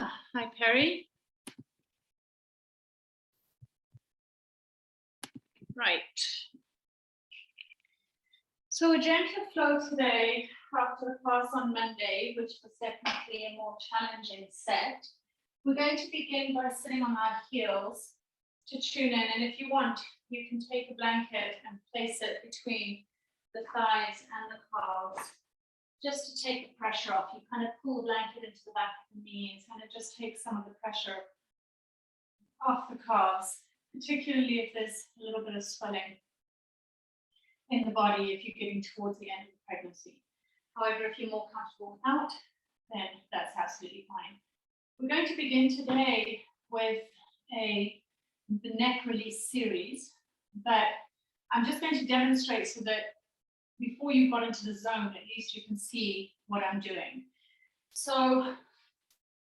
Hi, Perry. Right. So a gentler flow today after the class on Monday, which was definitely a more challenging set. We're going to begin by sitting on our heels to tune in. And if you want, you can take a blanket and place it between the thighs and the calves, just to take the pressure off. You kind of pull the blanket into the back of the knees, and it just takes some of the pressure off the calves, particularly if there's a little bit of swelling in the body if you're getting towards the end of the pregnancy. However, if you're more comfortable without, then that's absolutely fine. We're going to begin today with the neck release series, but I'm just going to demonstrate so that before you got into the zone, at least you can see what I'm doing. So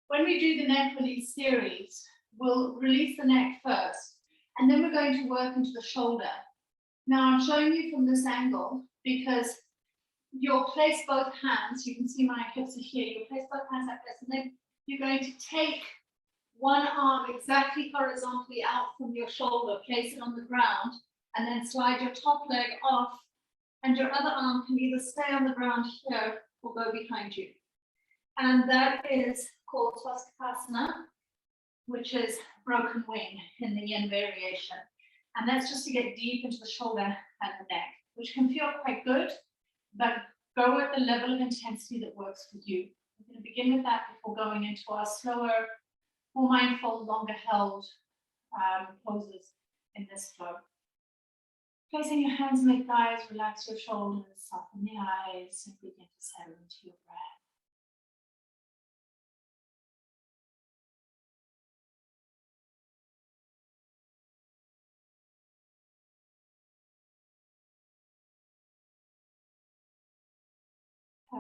when we do the neck release series, we'll release the neck first, and then we're going to work into the shoulder. Now I'm showing you from this angle because you'll place both hands. You can see my hips are here. You'll place both hands like this, and then you're going to take one arm exactly horizontally out from your shoulder, place it on the ground, and then slide your top leg off, and your other arm can either stay on the ground here or go behind you. And that is called swastikasana, which is broken wing in the yin variation. And that's just to get deep into the shoulder and the neck, which can feel quite good, but go at the level of intensity that works for you. We're going to begin with that before going into our slower, more mindful, longer held poses in this flow. Placing your hands on the thighs, relax your shoulders, soften the eyes, and begin to settle into your breath.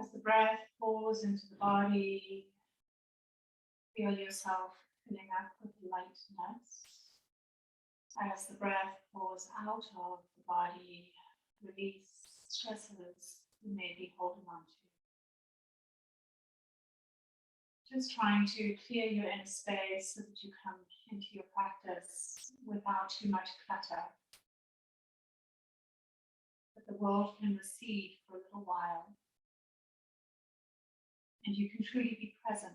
As the breath pours into the body, feel yourself filling up with lightness. As the breath pours out of the body, release stresses you may be holding on to. Just trying to clear your inner space so that you come into your practice without too much clutter, that the world can recede for a little while, and you can truly be present,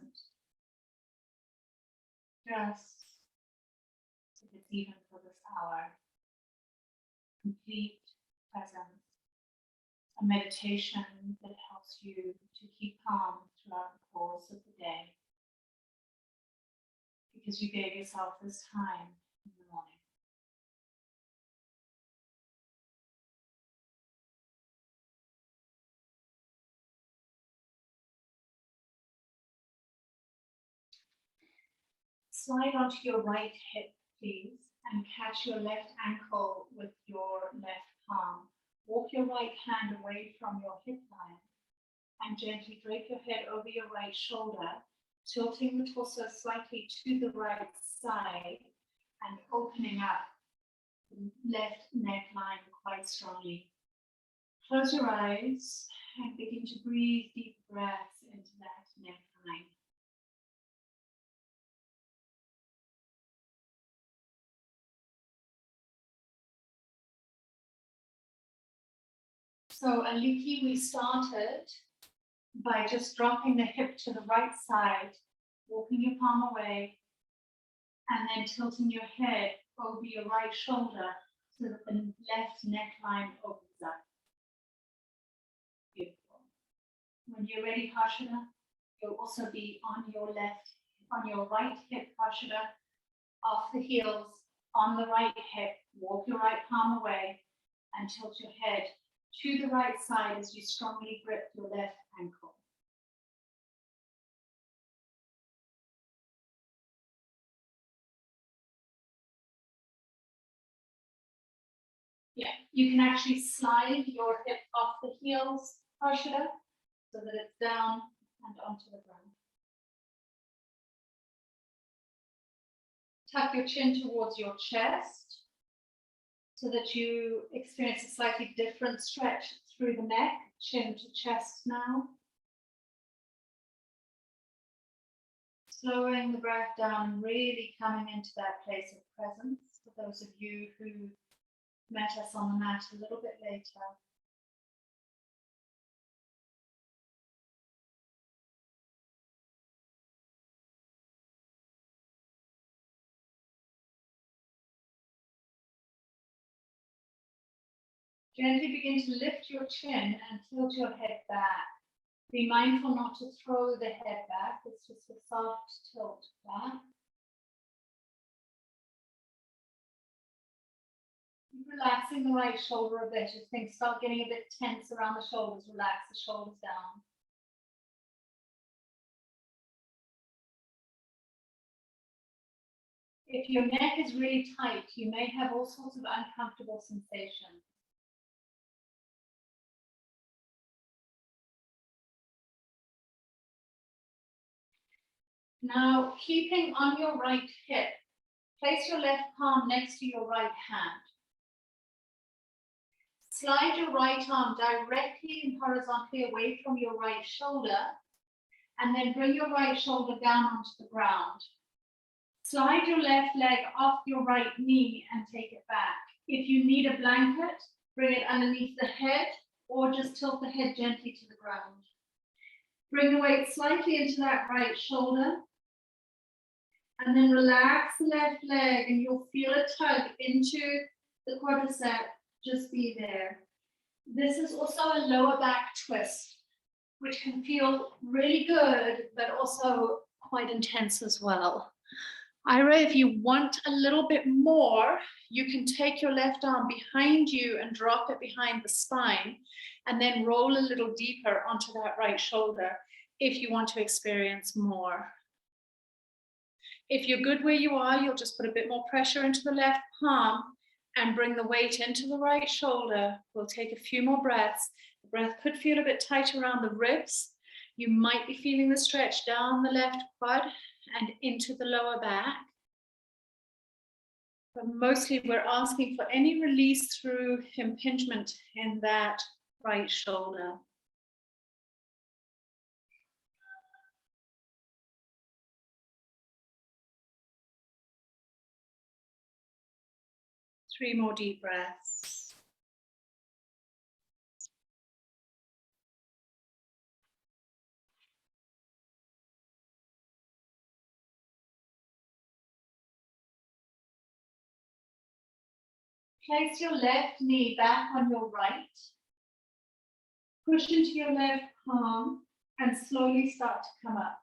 just if it's even for this hour. Complete presence, a meditation that helps you to keep calm throughout the course of the day, because you gave yourself this time in the morning. Slide onto your right hip, please, and catch your left ankle with your left palm. Walk your right hand away from your hip line and gently drape your head over your right shoulder, tilting the torso slightly to the right side and opening up the left neckline quite strongly. Close your eyes and begin to breathe deep breaths into that neckline. So Aliki, we started by just dropping the hip to the right side, walking your palm away, and then tilting your head over your right shoulder so that the left neckline opens up. Beautiful. When you're ready, Harshada, you'll also be on your right hip, Harshada, off the heels, on the right hip, walk your right palm away, and tilt your head to the right side as you strongly grip your left ankle. Yeah, you can actually slide your hip off the heels, Harshada, so that it's down and onto the ground. Tuck your chin towards your chest so that you experience a slightly different stretch through the neck, chin to chest now. Slowing the breath down and really coming into that place of presence for those of you who met us on the mat a little bit later. Gently begin to lift your chin and tilt your head back. Be mindful not to throw the head back, it's just a soft tilt back. Relaxing the right shoulder a bit. If things start getting a bit tense around the shoulders, relax the shoulders down. If your neck is really tight, you may have all sorts of uncomfortable sensations. Now, keeping on your right hip, place your left palm next to your right hand. Slide your right arm directly and horizontally away from your right shoulder, and then bring your right shoulder down onto the ground. Slide your left leg off your right knee and take it back. If you need a blanket, bring it underneath the head or just tilt the head gently to the ground. Bring the weight slightly into that right shoulder and then relax the left leg and you'll feel a tug into the quadricep. Just be there. This is also a lower back twist, which can feel really good, but also quite intense as well. Ira, if you want a little bit more, you can take your left arm behind you and drop it behind the spine, and then roll a little deeper onto that right shoulder if you want to experience more. If you're good where you are, you'll just put a bit more pressure into the left palm and bring the weight into the right shoulder. We'll take a few more breaths. The breath could feel a bit tight around the ribs. You might be feeling the stretch down the left quad and into the lower back. But mostly we're asking for any release through impingement in that right shoulder. Three more deep breaths. Place your left knee back on your right. Push into your left palm and slowly start to come up.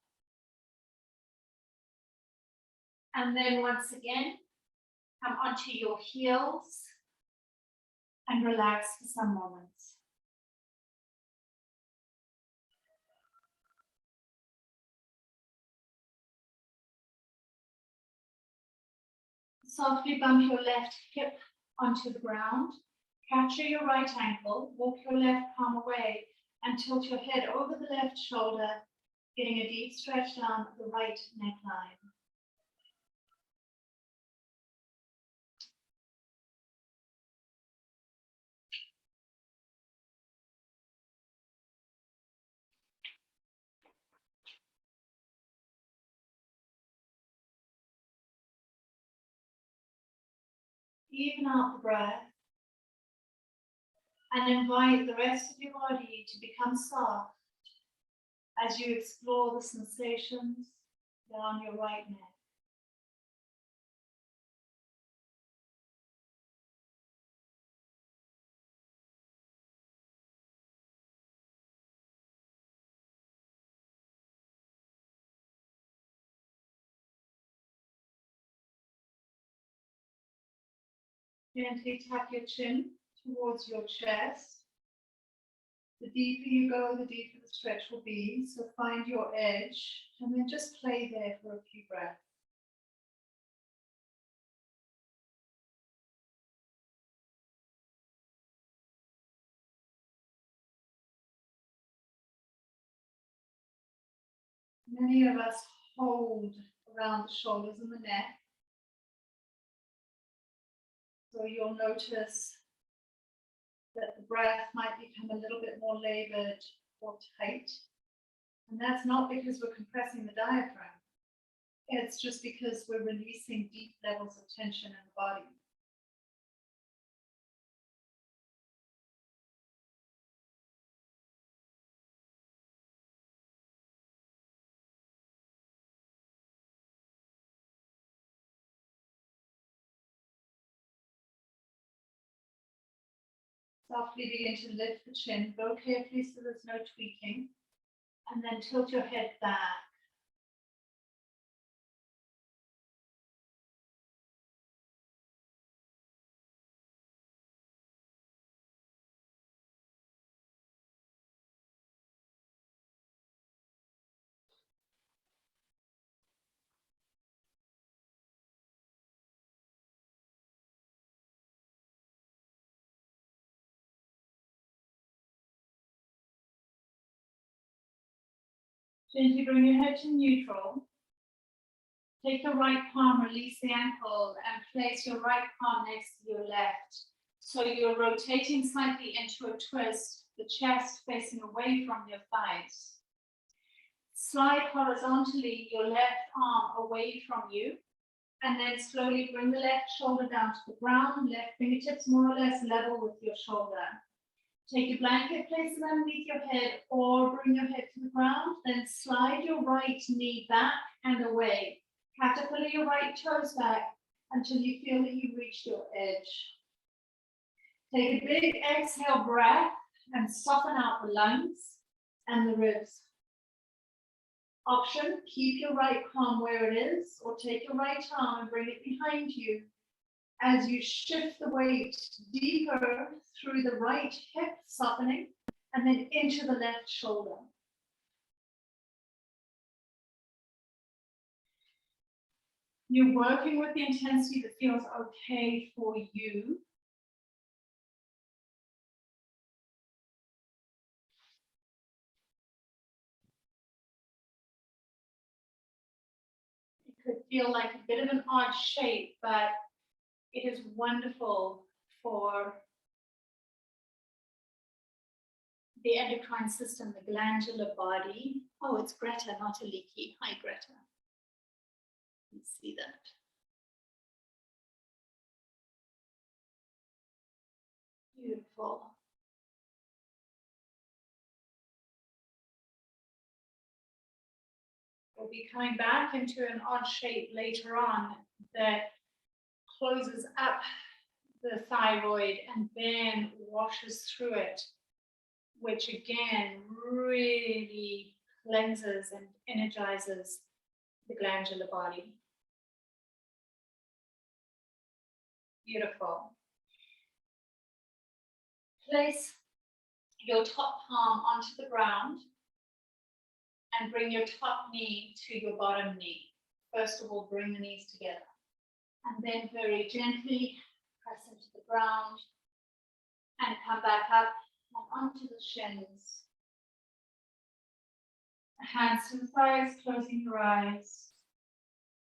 And then once again, come onto your heels and relax for some moments. Softly bump your left hip onto the ground. Capture your right ankle, walk your left palm away and tilt your head over the left shoulder, getting a deep stretch down the right neckline. Even out the breath and invite the rest of your body to become soft as you explore the sensations down your right neck. Gently tap your chin towards your chest. The deeper you go, the deeper the stretch will be. So find your edge and then just play there for a few breaths. Many of us hold around the shoulders and the neck. So you'll notice that the breath might become a little bit more labored or tight. And that's not because we're compressing the diaphragm. It's just because we're releasing deep levels of tension in the body. Softly begin to lift the chin. Go carefully so there's no tweaking. And then tilt your head back. Gently bring your head to neutral. Take your right palm, release the ankle, and place your right palm next to your left. So you're rotating slightly into a twist, the chest facing away from your thighs. Slide horizontally your left arm away from you, and then slowly bring the left shoulder down to the ground, left fingertips more or less level with your shoulder. Take your blanket, place it underneath your head, or bring your head to the ground, then slide your right knee back and away. Caterpillar your right toes back until you feel that you've reached your edge. Take a big exhale breath and soften out the lungs and the ribs. Option, keep your right palm where it is, or take your right arm and bring it behind you as you shift the weight deeper through the right hip, softening, and then into the left shoulder. You're working with the intensity that feels okay for you. It could feel like a bit of an odd shape, but it is wonderful for the endocrine system, the glandular body. Oh, it's Greta, not a leaky. Hi, Greta. You see that? Beautiful. We'll be coming back into an odd shape later on that closes up the thyroid and then washes through it, which again really cleanses and energizes the glandular body. Beautiful. Place your top palm onto the ground and bring your top knee to your bottom knee. First of all, bring the knees together. And then very gently press into the ground and come back up and onto the shins. Hands to the thighs, closing your eyes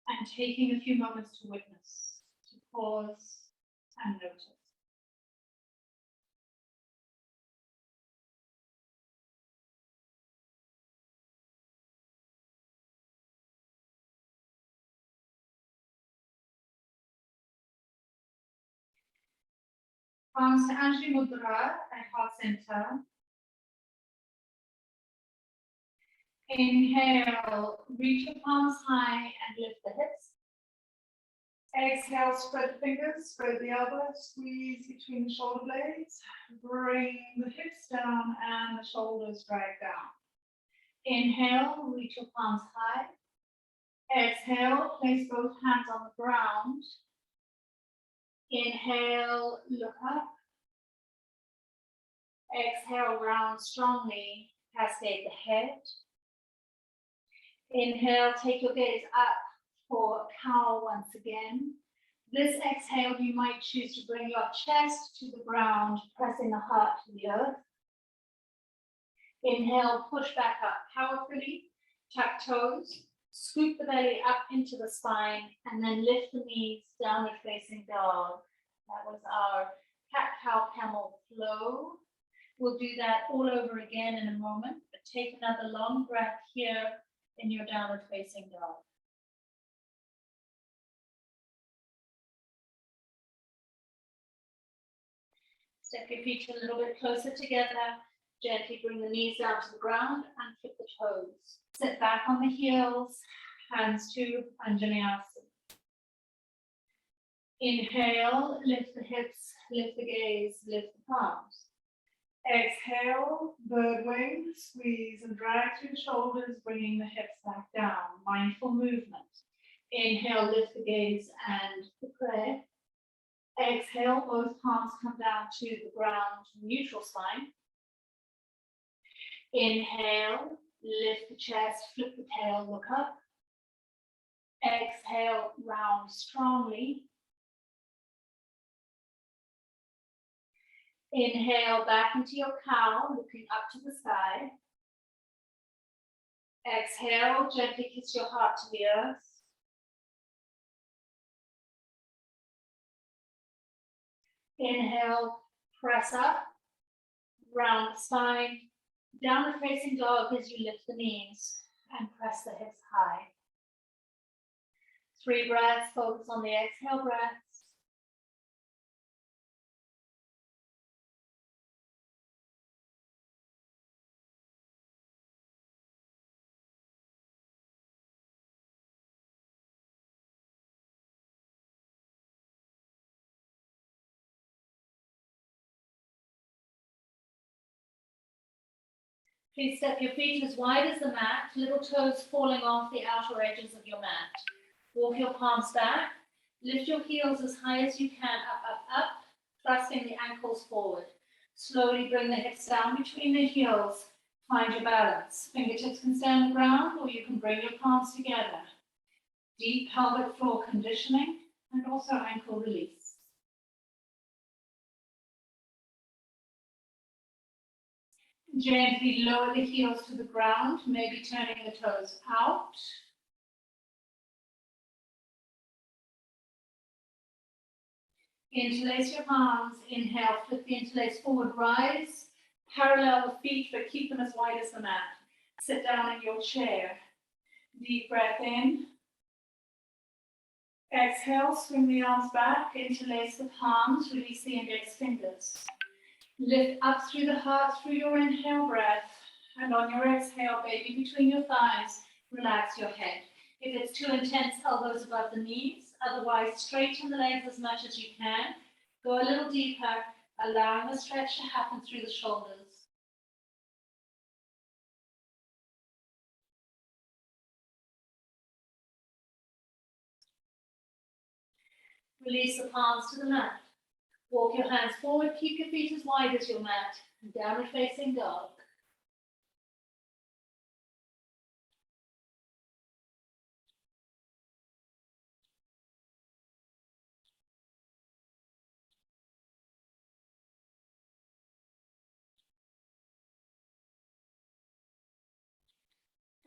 and taking a few moments to witness, to pause and notice. Palms to Anjali Mudra at heart center. Inhale, reach your palms high and lift the hips. Exhale, spread the fingers, spread the elbows, squeeze between the shoulder blades. Bring the hips down and the shoulders drag down. Inhale, reach your palms high. Exhale, place both hands on the ground. Inhale, look up. Exhale, round strongly, cascade the head. Inhale, take your gaze up for cow once again. This exhale, you might choose to bring your chest to the ground, pressing the heart to the earth. Inhale, push back up powerfully, tuck toes, scoop the belly up into the spine, and then lift the knees, downward facing dog. That was our cat, cow, camel flow. We'll do that all over again in a moment, but take another long breath here in your downward facing dog. Step your feet a little bit closer together. Gently bring the knees down to the ground and flip the toes. Sit back on the heels, hands to Anjaneyasana. Inhale, lift the hips, lift the gaze, lift the palms. Exhale, bird wing, squeeze and drag through the shoulders, bringing the hips back down. Mindful movement. Inhale, lift the gaze and the prayer. Exhale, both palms come down to the ground, neutral spine. Inhale, lift the chest, flip the tail, look up. Exhale, round strongly. Inhale, back into your cow, looking up to the sky. Exhale, gently kiss your heart to the earth. Inhale, press up, round the spine, downward facing dog as you lift the knees and press the hips high. 3 breaths, focus on the exhale breaths. Please step your feet as wide as the mat, little toes falling off the outer edges of your mat. Walk your palms back, lift your heels as high as you can, up, up, up, thrusting the ankles forward. Slowly bring the hips down between the heels, find your balance. Fingertips can stay on the ground or you can bring your palms together. Deep pelvic floor conditioning and also ankle release. Gently lower the heels to the ground, maybe turning the toes out. Interlace your palms, inhale, flip the interlace forward, rise, parallel the feet, but keep them as wide as the mat. Sit down in your chair. Deep breath in. Exhale, swing the arms back, interlace the palms, release the index fingers. Lift up through the heart through your inhale breath, and on your exhale, baby between your thighs, relax your head. If it's too intense, elbows above the knees. Otherwise, straighten the legs as much as you can. Go a little deeper, allowing the stretch to happen through the shoulders. Release the palms to the mat. Walk your hands forward, keep your feet as wide as your mat, and downward facing dog.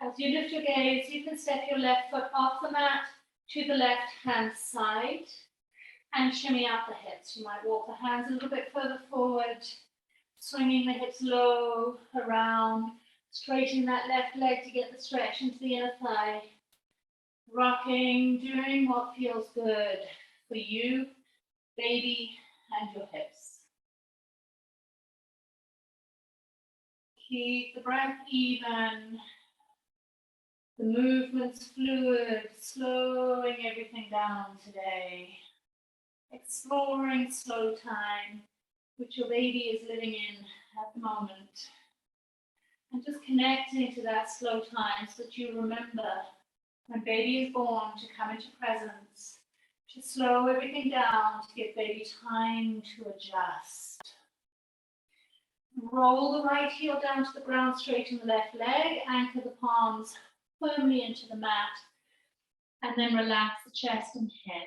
As you lift your gaze, you can step your left foot off the mat to the left hand side and shimmy out the hips. You might walk the hands a little bit further forward, swinging the hips low, around, straightening that left leg to get the stretch into the inner thigh. Rocking, doing what feels good for you, baby, and your hips. Keep the breath even. The movement's fluid, slowing everything down today. Exploring slow time, which your baby is living in at the moment. And just connecting to that slow time so that you remember when baby is born to come into presence, to slow everything down, to give baby time to adjust. Roll the right heel down to the ground, straighten the left leg, anchor the palms firmly into the mat, and then relax the chest and head.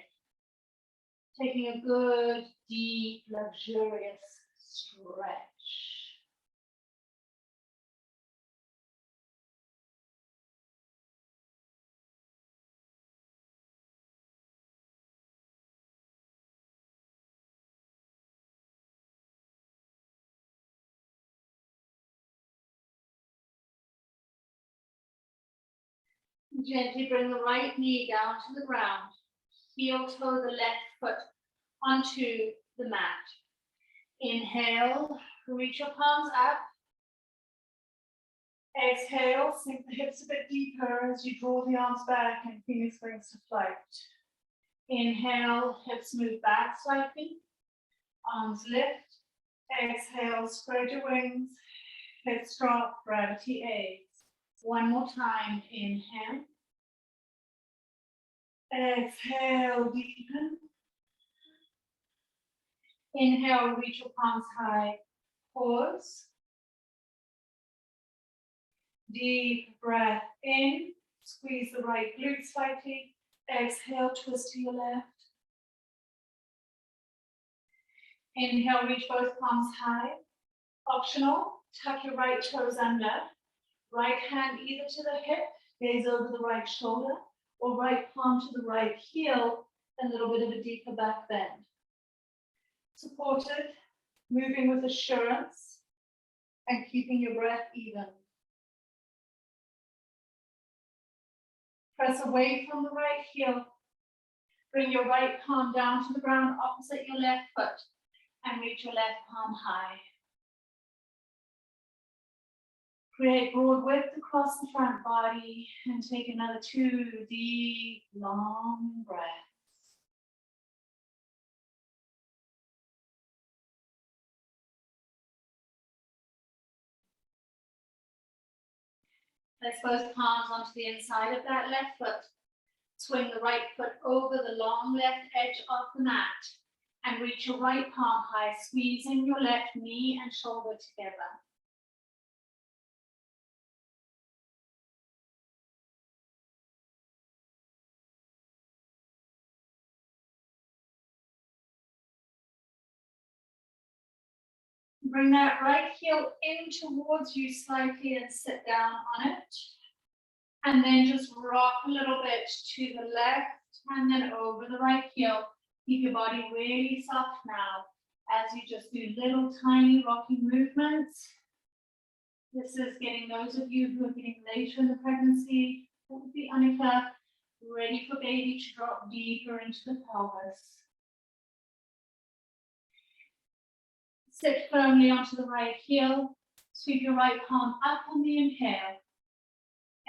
Taking a good, deep, luxurious stretch. Gently bring the right knee down to the ground. Heel toe the left foot onto the mat. Inhale, reach your palms up. Exhale, sink the hips a bit deeper as you draw the arms back and Phoenix brings to flight. Inhale, hips move back slightly. Arms lift. Exhale, spread your wings. Hips drop, gravity aids. One more time, inhale. Exhale, deepen. Inhale, reach your palms high. Pause. Deep breath in. Squeeze the right glute slightly. Exhale, twist to your left. Inhale, reach both palms high. Optional, tuck your right toes under. Right hand either to the hip, gaze over the right shoulder, or right palm to the right heel, a little bit of a deeper back bend. Supported, moving with assurance, and keeping your breath even. Press away from the right heel. Bring your right palm down to the ground opposite your left foot, and reach your left palm high. Create broad width across the front body and take another 2 deep, long breaths. Place both palms onto the inside of that left foot. Swing the right foot over the long left edge of the mat and reach your right palm high, squeezing your left knee and shoulder together. Bring that right heel in towards you slightly and sit down on it. And then just rock a little bit to the left and then over the right heel. Keep your body really soft now as you just do little tiny rocking movements. This is getting those of you who are getting later in the pregnancy, the Annika, ready for baby to drop deeper into the pelvis. Sit firmly onto the right heel. Sweep your right palm up on the inhale.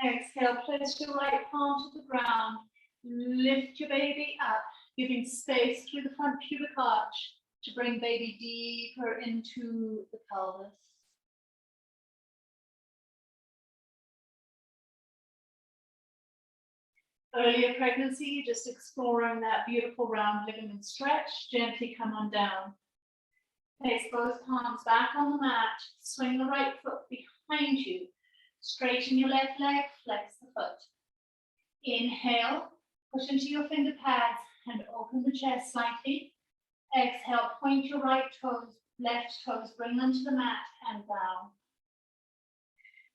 Exhale, place your right palm to the ground. Lift your baby up, giving space through the front pubic arch to bring baby deeper into the pelvis. Earlier pregnancy, just exploring that beautiful round ligament stretch. Gently come on down. Place both palms back on the mat. Swing the right foot behind you. Straighten your left leg, flex the foot. Inhale, push into your finger pads and open the chest slightly. Exhale, point your right toes, left toes, bring them to the mat and down.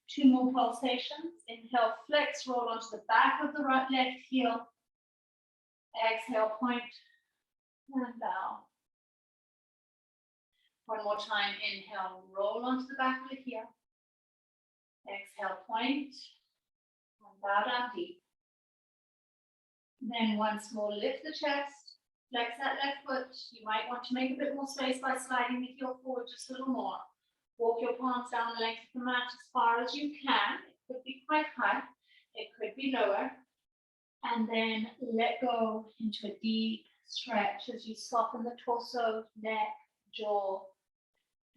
2 more pulsations. Inhale, flex, roll onto the back of the right left heel. Exhale, point and down. One more time. Inhale, roll onto the back of the heel. Exhale, point and bow down deep. Then once more, lift the chest, flex that left foot. You might want to make a bit more space by sliding the heel forward just a little more. Walk your palms down the length of the mat as far as you can. It could be quite high, it could be lower. And then let go into a deep stretch as you soften the torso, neck, jaw,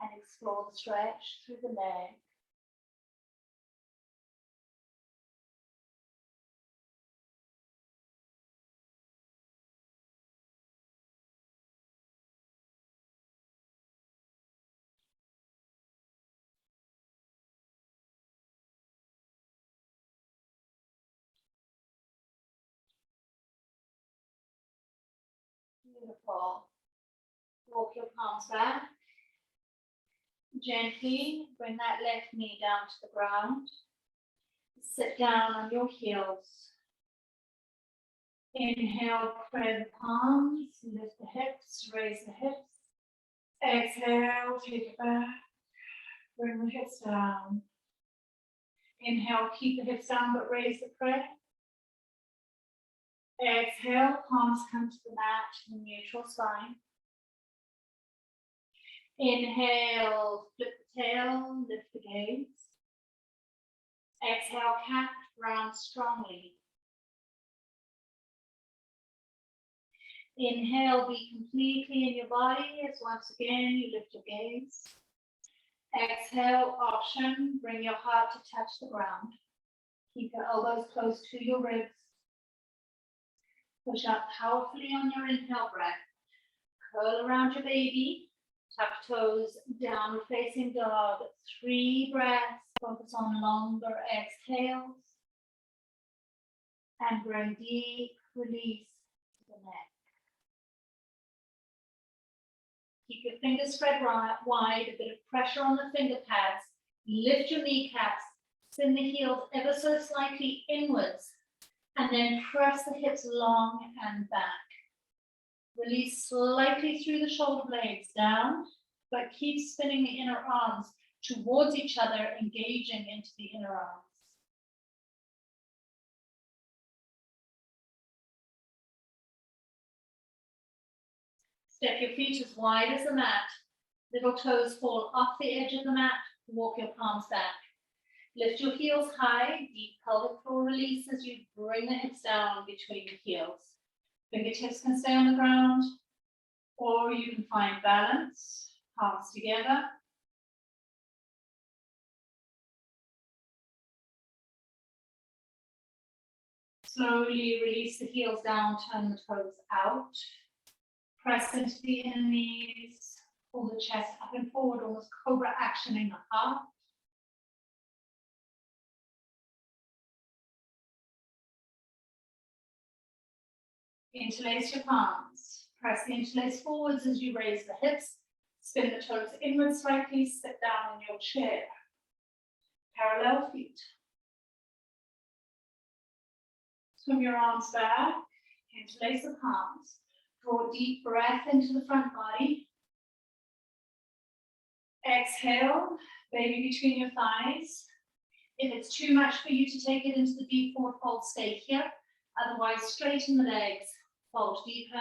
and explore the stretch through the leg. Beautiful. Walk your palms back. Gently bring that left knee down to the ground. Sit down on your heels. Inhale, spread the palms, lift the hips, raise the hips. Exhale, take it back. Bring the hips down. Inhale, keep the hips down but raise the prayer. Exhale, palms come to the mat in neutral spine. Inhale, flip the tail, lift the gaze. Exhale, cat, round strongly. Inhale, be completely in your body as once again you lift your gaze. Exhale, option, bring your heart to touch the ground. Keep your elbows close to your ribs. Push up powerfully on your inhale breath. Curl around your baby. Tuck toes, downward facing dog. 3 breaths. Focus on longer exhales. And bring deep release to the neck. Keep your fingers spread wide, a bit of pressure on the finger pads. Lift your kneecaps. Spin the heels ever so slightly inwards. And then press the hips long and back. Release slightly through the shoulder blades down, but keep spinning the inner arms towards each other, engaging into the inner arms. Step your feet as wide as the mat. Little toes fall off the edge of the mat. Walk your palms back. Lift your heels high. Deep pelvic floor release as you bring the hips down between the heels. Fingertips can stay on the ground, or you can find balance, palms together. Slowly release the heels down, turn the toes out. Press into the inner knees, pull the chest up and forward, almost cobra action in the heart. Interlace your palms. Press the interlace forwards as you raise the hips. Spin the toes inwards slightly, sit down in your chair. Parallel feet. Swim your arms back, interlace the palms. Draw a deep breath into the front body. Exhale, baby between your thighs. If it's too much for you to take it into the deep forward fold, stay here. Otherwise, straighten the legs, fold deeper.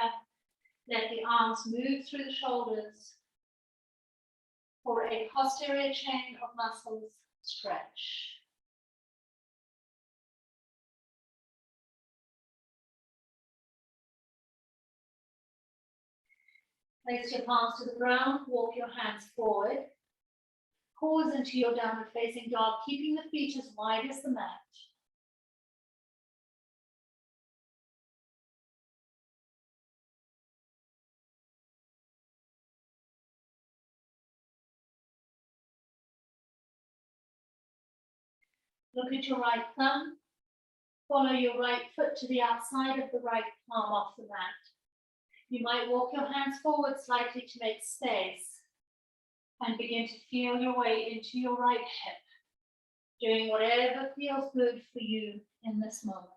Let the arms move through the shoulders for a posterior chain of muscles stretch. Place your palms to the ground, walk your hands forward. Pause into your downward facing dog, keeping the feet as wide as the mat. Look at your right thumb. Follow your right foot to the outside of the right palm off the mat. You might walk your hands forward slightly to make space and begin to feel your way into your right hip, doing whatever feels good for you in this moment.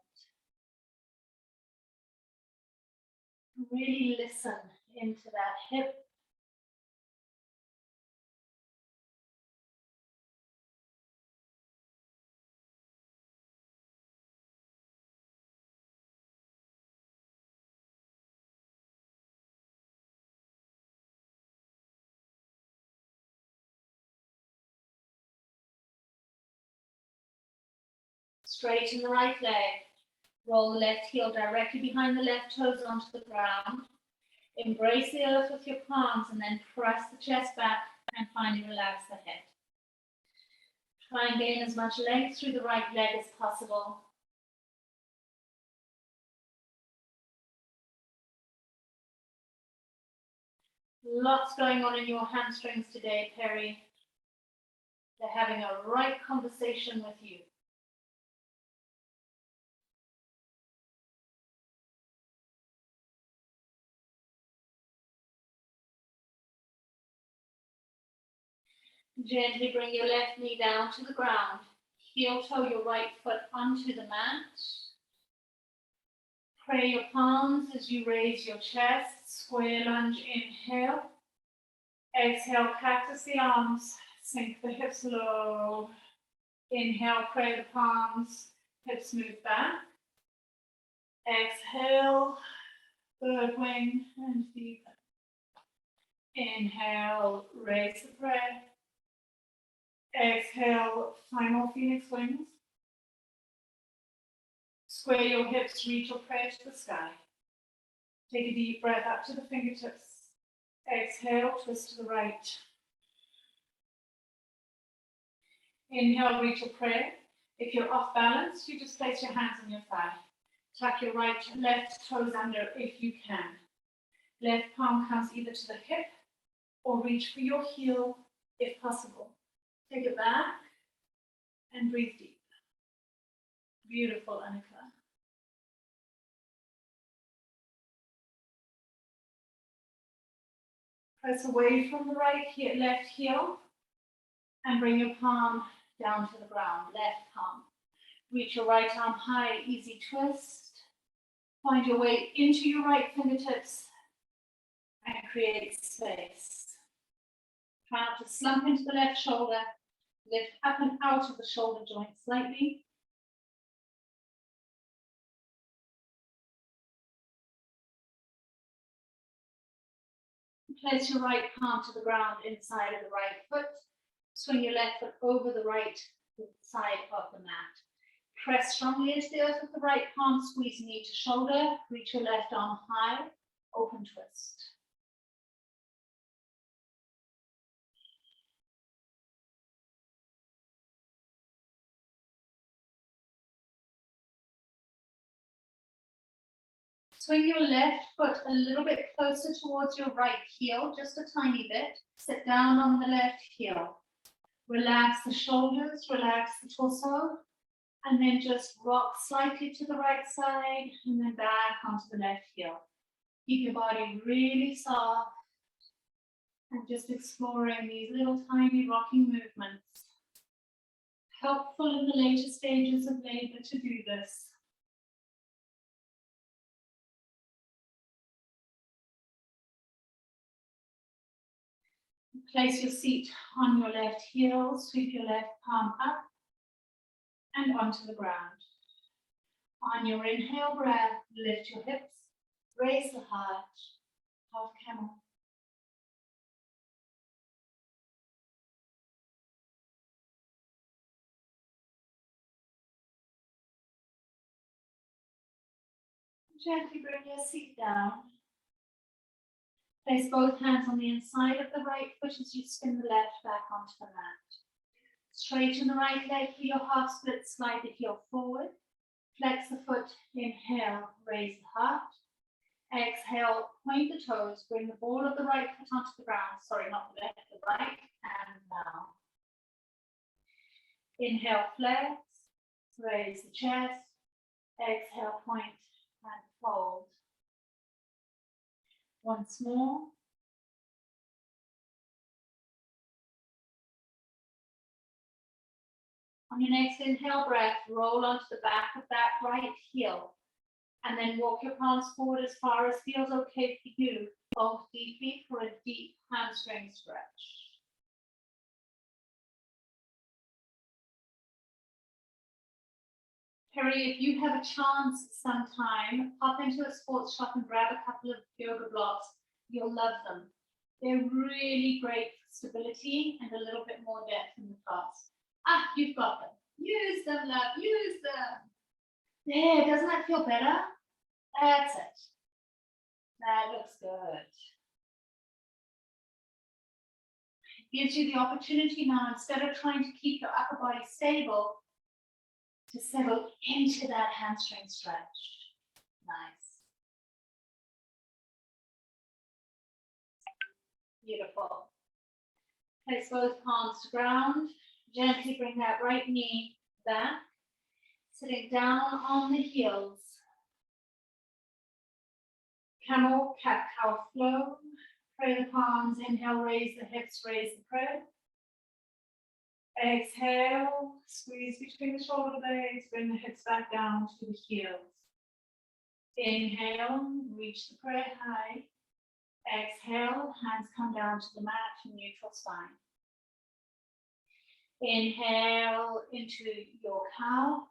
Really listen into that hip. Straighten the right leg. Roll the left heel directly behind the left toes onto the ground. Embrace the earth with your palms and then press the chest back and finally relax the head. Try and gain as much length through the right leg as possible. Lots going on in your hamstrings today, Perry. They're having a right conversation with you. Gently bring your left knee down to the ground. Heel toe your right foot onto the mat. Pray your palms as you raise your chest. Square lunge, inhale. Exhale, cactus the arms. Sink the hips low. Inhale, pray the palms. Hips move back. Exhale, bird wing and deeper. Inhale, raise the prayer. Exhale, final phoenix wings. Square your hips, reach your prayer to the sky. Take a deep breath up to the fingertips. Exhale, twist to the right. Inhale, reach your prayer. If you're off balance, you just place your hands on your thigh. Tuck your left toes under if you can. Left palm comes either to the hip or reach for your heel if possible. Take it back and breathe deep. Beautiful, Annika. Press away from the left heel and bring your palm down to the ground, left palm. Reach your right arm high, easy twist. Find your way into your right fingertips and create space. Try not to slump into the left shoulder. Lift up and out of the shoulder joint slightly. Place your right palm to the ground inside of the right foot. Swing your left foot over the right side of the mat. Press strongly into the earth with the right palm, squeeze knee to shoulder. Reach your left arm high, open twist. Swing your left foot a little bit closer towards your right heel, just a tiny bit. Sit down on the left heel. Relax the shoulders, relax the torso, and then just rock slightly to the right side and then back onto the left heel. Keep your body really soft and just exploring these little tiny rocking movements. Helpful in the later stages of labor to do this. Place your seat on your left heel, sweep your left palm up and onto the ground. On your inhale breath, lift your hips, raise the heart, half camel. Gently bring your seat down. Place both hands on the inside of the right foot as you spin the left back onto the mat. Straighten the right leg for your half split, slide the heel forward. Flex the foot, inhale, raise the heart. Exhale, point the toes, bring the ball of the right foot onto the ground. Sorry, not the left, the right, and down. Inhale, flex, raise the chest. Exhale, point and fold. Once more. On your next inhale breath, roll onto the back of that right heel and then walk your palms forward as far as feels okay for you. Fold deeply for a deep hamstring stretch. Perry, if you have a chance sometime, pop into a sports shop and grab a couple of yoga blocks. You'll love them. They're really great for stability and a little bit more depth in the class. Ah, you've got them. Use them, love, use them. There, doesn't that feel better? That's it. That looks good. It gives you the opportunity now, instead of trying to keep your upper body stable, to settle into that hamstring stretch. Nice. Beautiful. Place both palms to ground. Gently bring that right knee back. Sitting down on the heels. Camel, cat, cow flow. Pray the palms. Inhale, raise the hips, raise the prayer. Exhale, squeeze between the shoulder blades, bring the hips back down to the heels. Inhale, reach the prayer high. Exhale, hands come down to the mat in neutral spine. Inhale into your cow.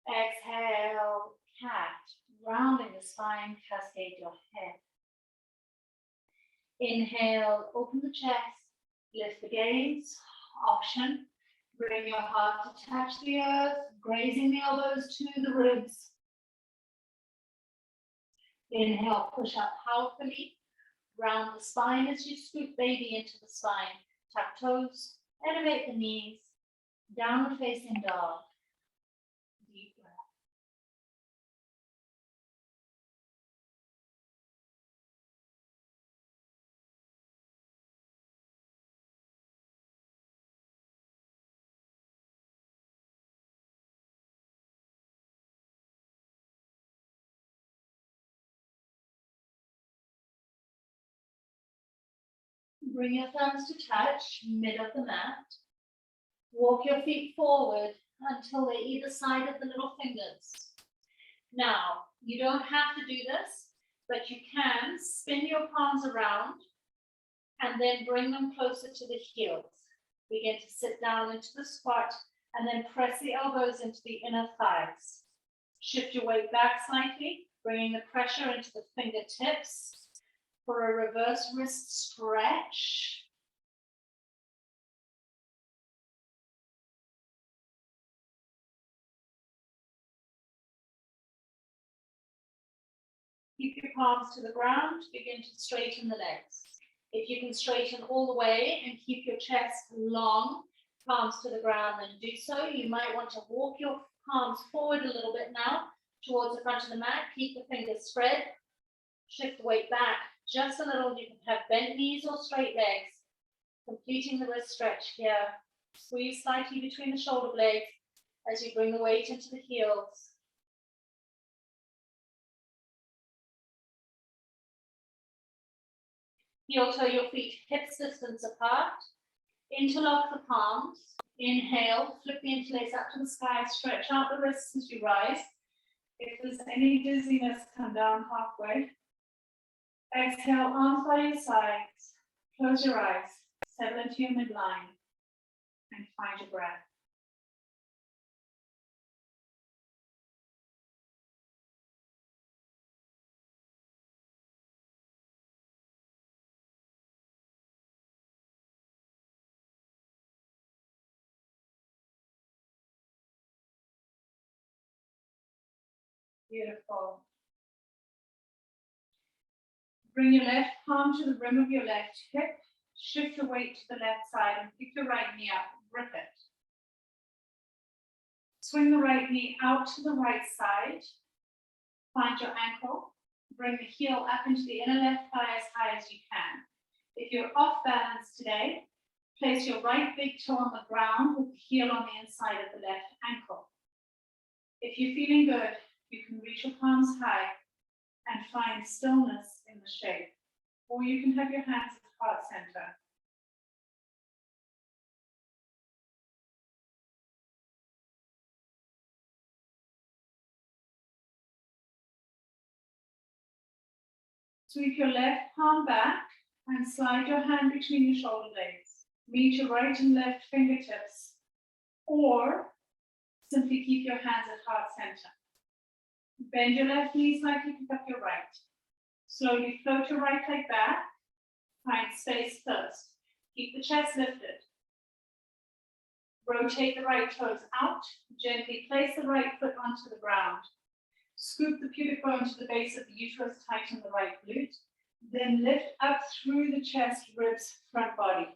Exhale, cat, rounding the spine, cascade your head. Inhale, open the chest, lift the gaze, option. Bring your heart to touch the earth, grazing the elbows to the ribs. Inhale, push up powerfully. Round the spine as you scoop baby into the spine. Tuck toes, elevate the knees, downward facing dog. Deep breath. Bring your thumbs to touch, mid of the mat. Walk your feet forward until they're either side of the little fingers. Now, you don't have to do this, but you can spin your palms around and then bring them closer to the heels. Begin to sit down into the squat and then press the elbows into the inner thighs. Shift your weight back slightly, bringing the pressure into the fingertips for a reverse wrist stretch. Keep your palms to the ground, begin to straighten the legs. If you can straighten all the way and keep your chest long, palms to the ground, then do so. You might want to walk your palms forward a little bit now towards the front of the mat. Keep the fingers spread. Shift the weight back just a little. You can have bent knees or straight legs. Completing the wrist stretch here. Squeeze slightly between the shoulder blades as you bring the weight into the heels. Heel toe your feet hips distance apart. Interlock the palms. Inhale, flip the interlace up to the sky. Stretch out the wrists as you rise. If there's any dizziness, come down halfway. Exhale, arms by your sides. Close your eyes. Settle into your midline. And find your breath. Beautiful. Bring your left palm to the rim of your left hip. Shift your weight to the left side and pick your right knee up. Grip it. Swing the right knee out to the right side. Find your ankle. Bring the heel up into the inner left thigh as high as you can. If you're off balance today, place your right big toe on the ground with the heel on the inside of the left ankle. If you're feeling good, you can reach your palms high and find stillness in the shape. Or you can have your hands at the heart center. Sweep your left palm back and slide your hand between your shoulder blades. Meet your right and left fingertips, or simply keep your hands at heart center. Bend your left knee slightly, pick up your right. Slowly float your right leg back. Find space first. Keep the chest lifted. Rotate the right toes out. Gently place the right foot onto the ground. Scoop the pubic bone to the base of the uterus, tighten the right glute. Then lift up through the chest, ribs, front body.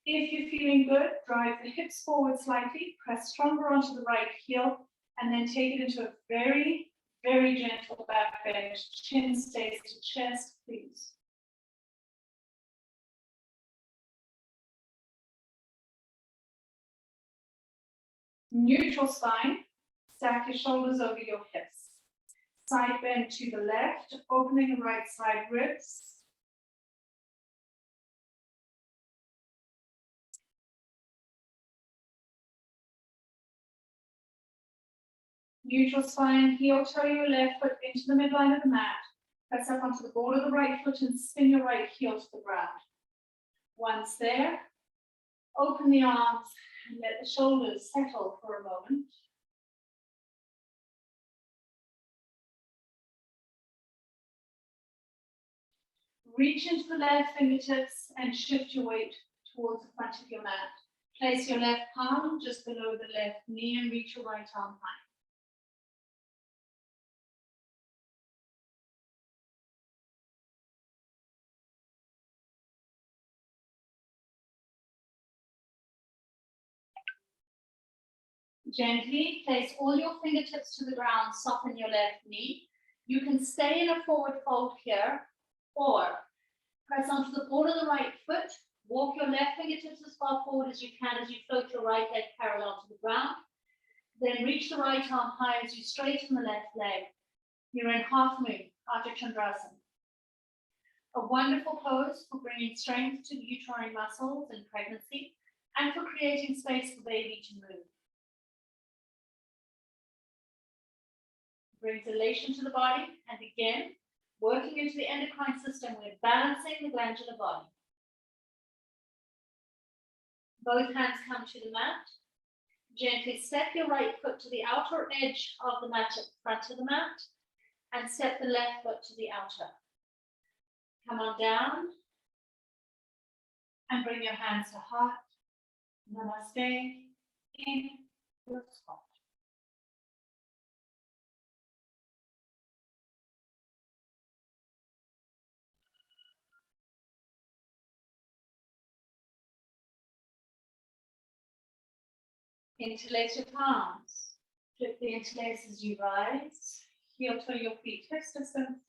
If you're feeling good, drive the hips forward slightly, press stronger onto the right heel, and then take it into a very, very gentle back bend. Chin stays to chest, please. Neutral spine. Stack your shoulders over your hips. Side bend to the left, opening the right side ribs. Neutral spine, heel toe your left foot into the midline of the mat. Press up onto the ball of the right foot and spin your right heel to the ground. Once there, open the arms and let the shoulders settle for a moment. Reach into the left fingertips and shift your weight towards the front of your mat. Place your left palm just below the left knee and reach your right arm high. Gently place all your fingertips to the ground, soften your left knee. You can stay in a forward fold here, or press onto the ball of the right foot. Walk your left fingertips as far forward as you can as you float your right leg parallel to the ground. Then reach the right arm high as you straighten the left leg. You're in half moon, Ardha Chandrasana. A wonderful pose for bringing strength to the uterine muscles in pregnancy and for creating space for baby to move. Brings elation to the body, and again, working into the endocrine system, we're balancing the glandular body. Both hands come to the mat. Gently step your right foot to the outer edge of the mat at the front of the mat, and step the left foot to the outer. Come on down, and bring your hands to heart. Namaste in your spot. Interlace your palms. Flip the interlace as you rise. Heel toe your feet hips distance.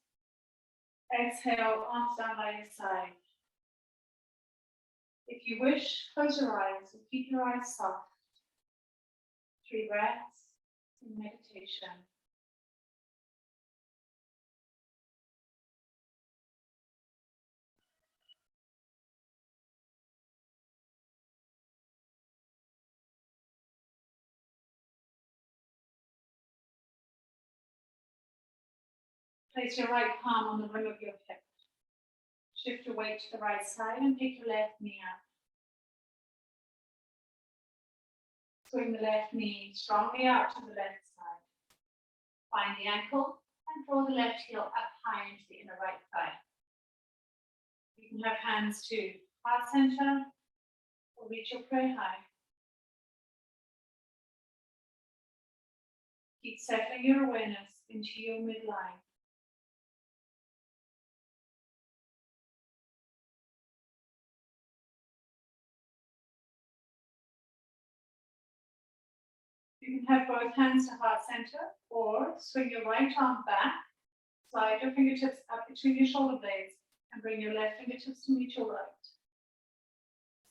Exhale, arms down by your side. If you wish, close your eyes and keep your eyes soft. 3 breaths in meditation. Place your right palm on the rim of your hip. Shift your weight to the right side and pick your left knee up. Swing the left knee strongly out to the left side. Find the ankle and draw the left heel up high into the inner right thigh. You can have hands to heart center or reach your prayer high. Keep settling your awareness into your midline. You can have both hands to heart center or swing your right arm back, slide your fingertips up between your shoulder blades and bring your left fingertips to meet your right.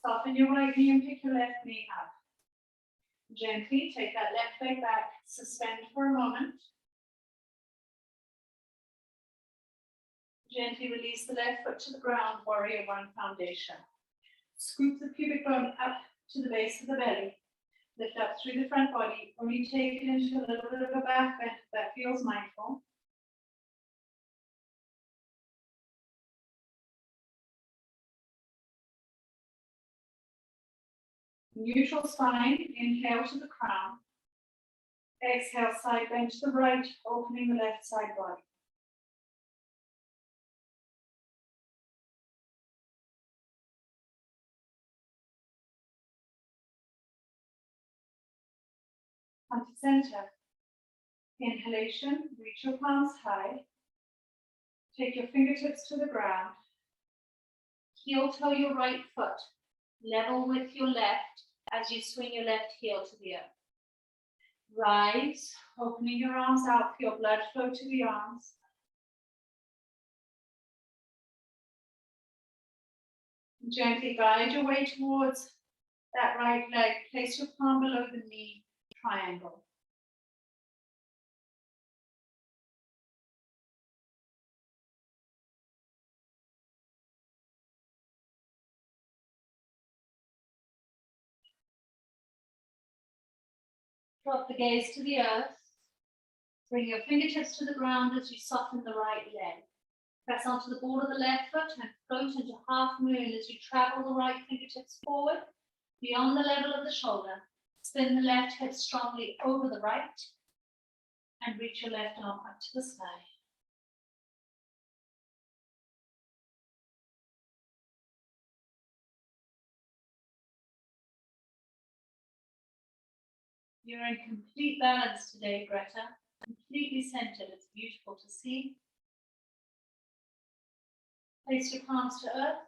Soften your right knee and pick your left knee up. Gently take that left leg back, suspend for a moment. Gently release the left foot to the ground, warrior one foundation. Scoop the pubic bone up to the base of the belly. Lift up through the front body, or you take it into a little bit of a back bend that feels mindful. Neutral spine, inhale to the crown. Exhale, side bend to the right, opening the left side body. Come to center. Inhalation, reach your palms high. Take your fingertips to the ground. Heel toe your right foot, level with your left as you swing your left heel to the earth. Rise, opening your arms out, feel blood flow to the arms. Gently guide your way towards that right leg. Place your palm below the knee, triangle. Drop the gaze to the earth. Bring your fingertips to the ground as you soften the right leg. Press onto the ball of the left foot and float into half moon as you travel the right fingertips forward, beyond the level of the shoulder. Spin the left hip strongly over the right and reach your left arm up to the sky. You're in complete balance today, Greta. Completely centered. It's beautiful to see. Place your palms to earth.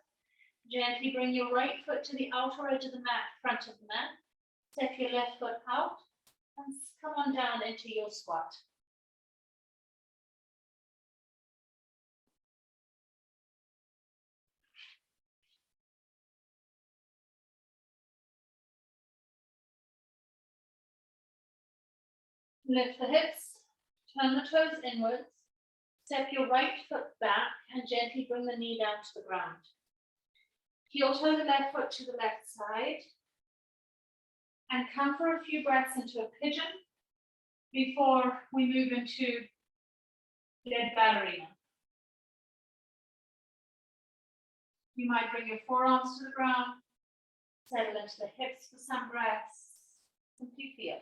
Gently bring your right foot to the outer edge of the mat, front of the mat. Step your left foot out and come on down into your squat. Lift the hips, turn the toes inwards, step your right foot back and gently bring the knee down to the ground. Heel toe the left foot to the left side and come for a few breaths into a pigeon before we move into dead ballerina. You might bring your forearms to the ground, settle into the hips for some breaths, simply feel.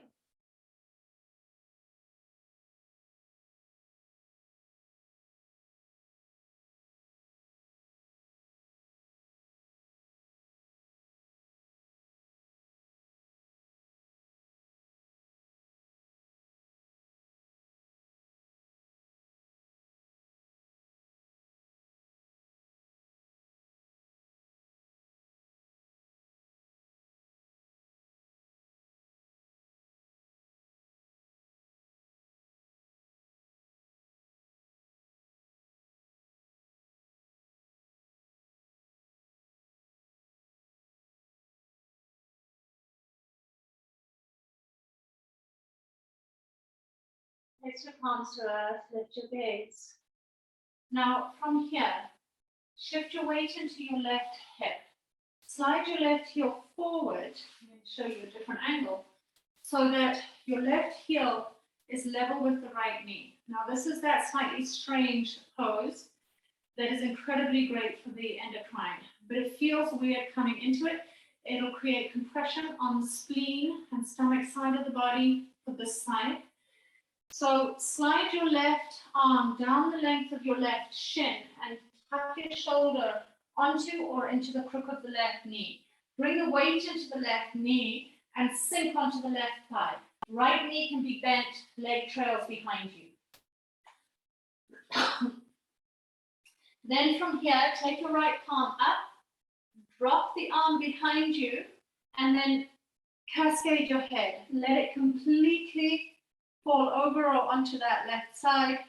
Place your palms to earth, lift your gaze. Now from here, shift your weight into your left hip. Slide your left heel forward. I'm going to show you a different angle so that your left heel is level with the right knee. Now this is that slightly strange pose that is incredibly great for the endocrine, but it feels weird coming into it. It'll create compression on the spleen and stomach side of the body for this side. So slide your left arm down the length of your left shin and tuck your shoulder onto or into the crook of the left knee. Bring the weight into the left knee and sink onto the left thigh. Right knee can be bent, leg trails behind you. Then from here, take your right palm up, drop the arm behind you, and then cascade your head. Let it completely fall over or onto that left side.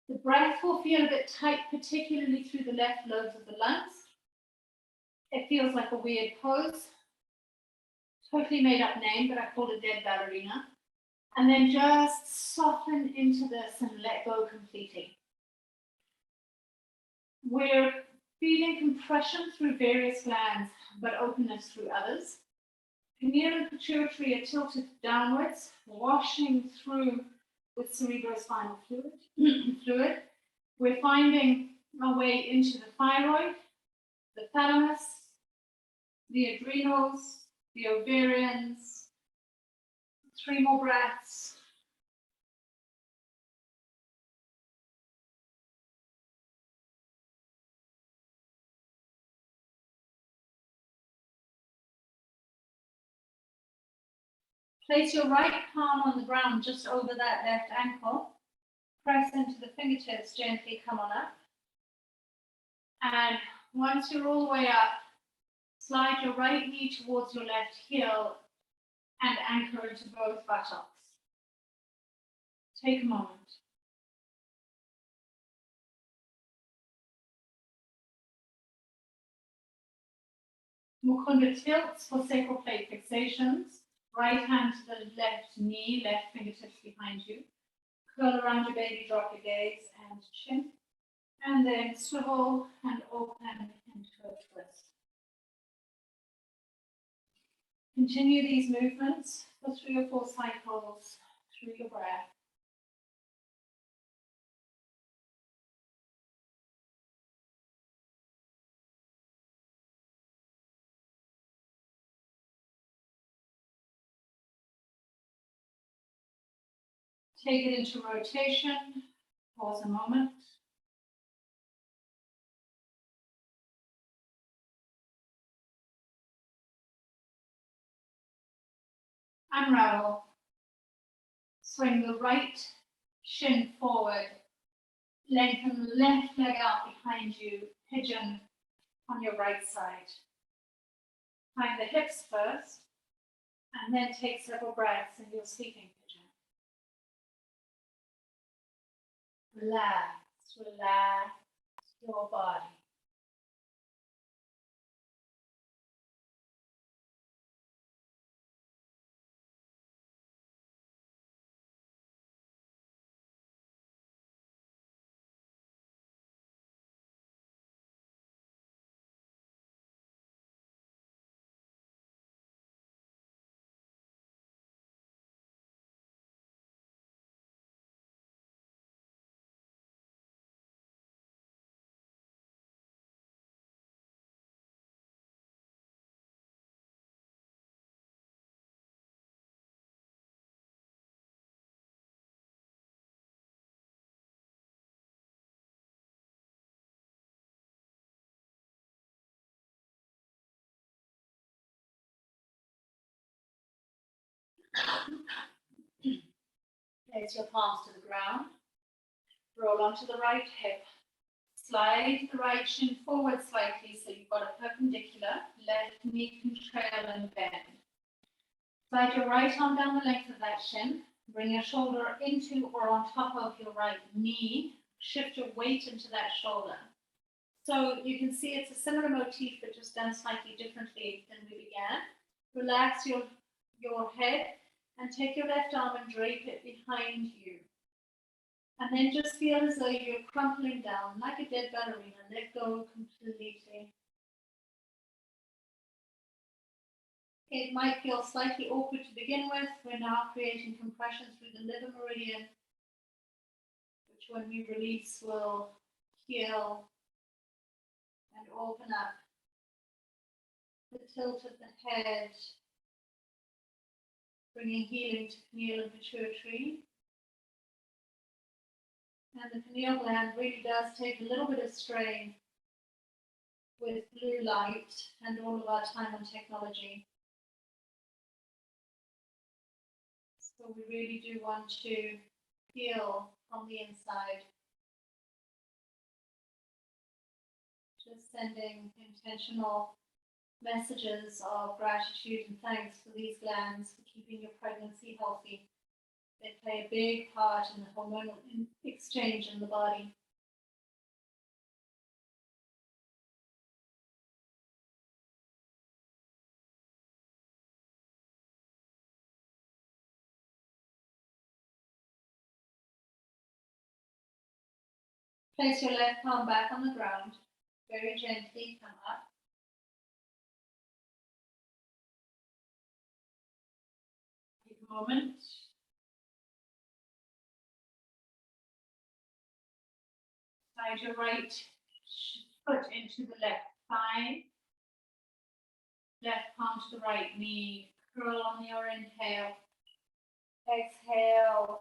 The breath will feel a bit tight, particularly through the left lobes of the lungs. It feels like a weird pose. Totally made up name, but I call it dead ballerina. And then just soften into this and let go completely. We're feeling compression through various glands, but openness through others. Pineal and pituitary are tilted downwards, washing through with cerebrospinal fluid. We're finding our way into the thyroid, the thalamus, the adrenals, the ovarians. 3 more breaths. Place your right palm on the ground just over that left ankle. Press into the fingertips, gently come on up. And once you're all the way up, slide your right knee towards your left heel and anchor into both buttocks. Take a moment. Mukunda tilts for sacral plate fixations. Right hand to the left knee, left fingertips behind you. Curl around your baby, drop your gaze and chin. And then swivel and open into a twist. Continue these movements for 3 or 4 cycles through your breath. Take it into rotation. Pause a moment. unravel. Swing the right shin forward. Lengthen the left leg out behind you. Pigeon on your right side. Find the hips first, and then take several breaths in your sleeping pigeon. Relax, relax your body. Place your palms to the ground. Roll onto the right hip. Slide the right shin forward slightly so you've got a perpendicular. Left knee can trail and bend. Slide your right arm down the length of that shin. Bring your shoulder into or on top of your right knee. Shift your weight into that shoulder. So you can see it's a similar motif, but just done slightly differently than we began. Relax your head and take your left arm and drape it behind you. And then just feel as though you're crumpling down like a dead ballerina. Let go completely. It might feel slightly awkward to begin with. We're now creating compression through the liver meridian, which when we release will heal and open up the tilt of the head, bringing healing to pineal and pituitary. And the pineal gland really does take a little bit of strain with blue light and all of our time on technology. So we really do want to heal from the inside. Just sending intentional messages of gratitude and thanks for these glands for keeping your pregnancy healthy. They play a big part in the hormonal exchange in the body. Place your left palm back on the ground. Very gently come up. Take a moment. Slide your right foot into the left thigh. Left palm to the right knee. Curl on your inhale. Exhale.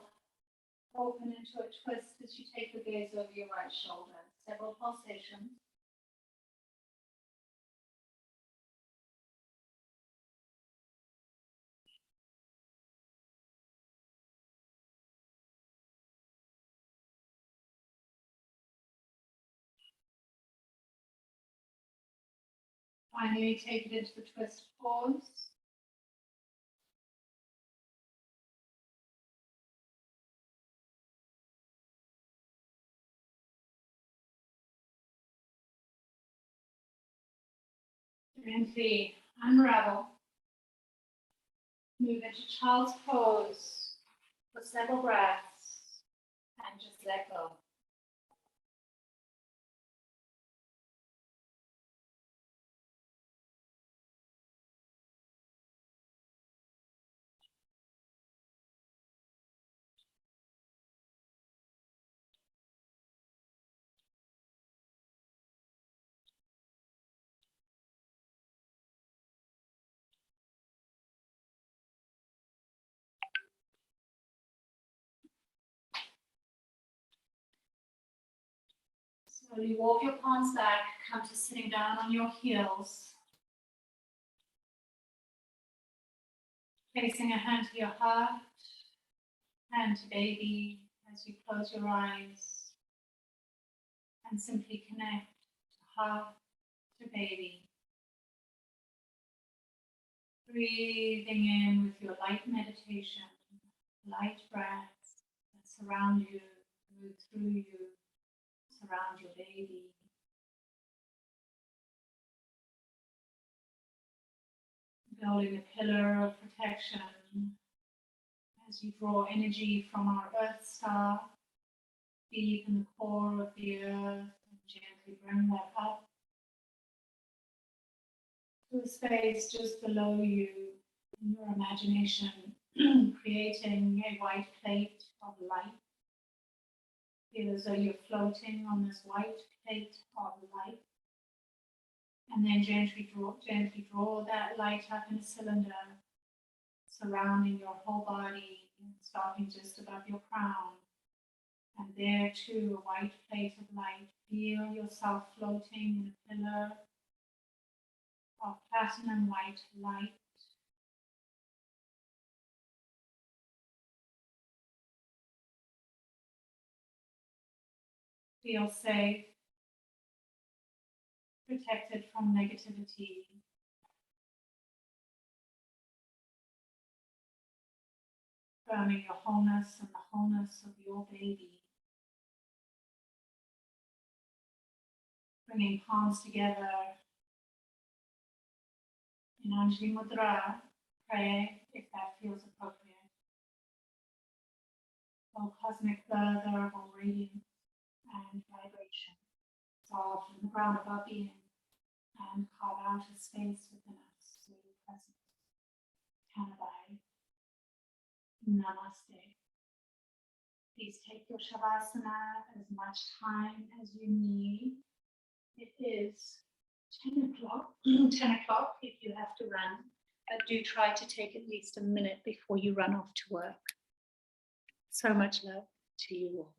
Open into a twist as you take the gaze over your right shoulder. Several pulsations. Finally, take it into the twist pause. Gently unravel. Move into child's pose for several breaths and just let go. Slowly walk your palms back, come to sitting down on your heels. Placing a hand to your heart, hand to baby as you close your eyes and simply connect heart to baby. Breathing in with your light meditation, light breaths that surround you, move through you, surround your baby. Building a pillar of protection as you draw energy from our Earth Star, deep in the core of the Earth, and gently bring that up to a space just below you in your imagination, creating a white plate of light. Feel as though you're floating on this white plate of light. And then gently draw that light up in a cylinder, surrounding your whole body, stopping just above your crown. And there too, a white plate of light. Feel yourself floating in a pillar of platinum white light. Feel safe, protected from negativity. Affirming your wholeness and the wholeness of your baby. Bringing palms together in Anjali Mudra. Pray if that feels appropriate. O cosmic further of all radiance and vibration, dissolve from the ground of our being and carve out a space within us through your presence. Kanabai. Namaste. Please take your Shavasana as much time as you need. It is 10 o'clock, 10 o'clock if you have to run, but do try to take at least a minute before you run off to work. So much love to you all.